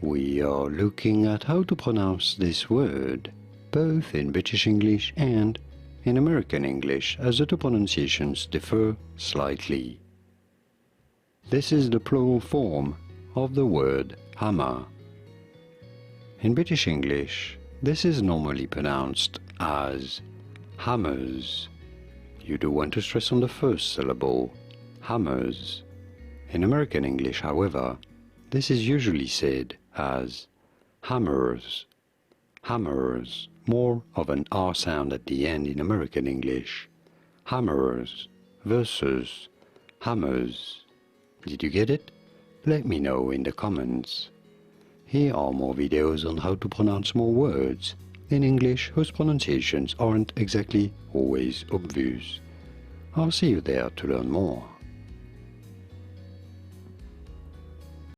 We are looking at how to pronounce this word, both in British English and in American English, as the two pronunciations differ slightly. This is the plural form of the word hammer. In British English, this is normally pronounced as hammers. You do want to stress on the first syllable, hammers. In American English, however, this is usually said as hammers. Hammers, more of an R sound at the end in American English. Hammers versus hammers. Did you get it? Let me know in the comments. Here are more videos on how to pronounce more words in English whose pronunciations aren't exactly always obvious. I'll see you there to learn more.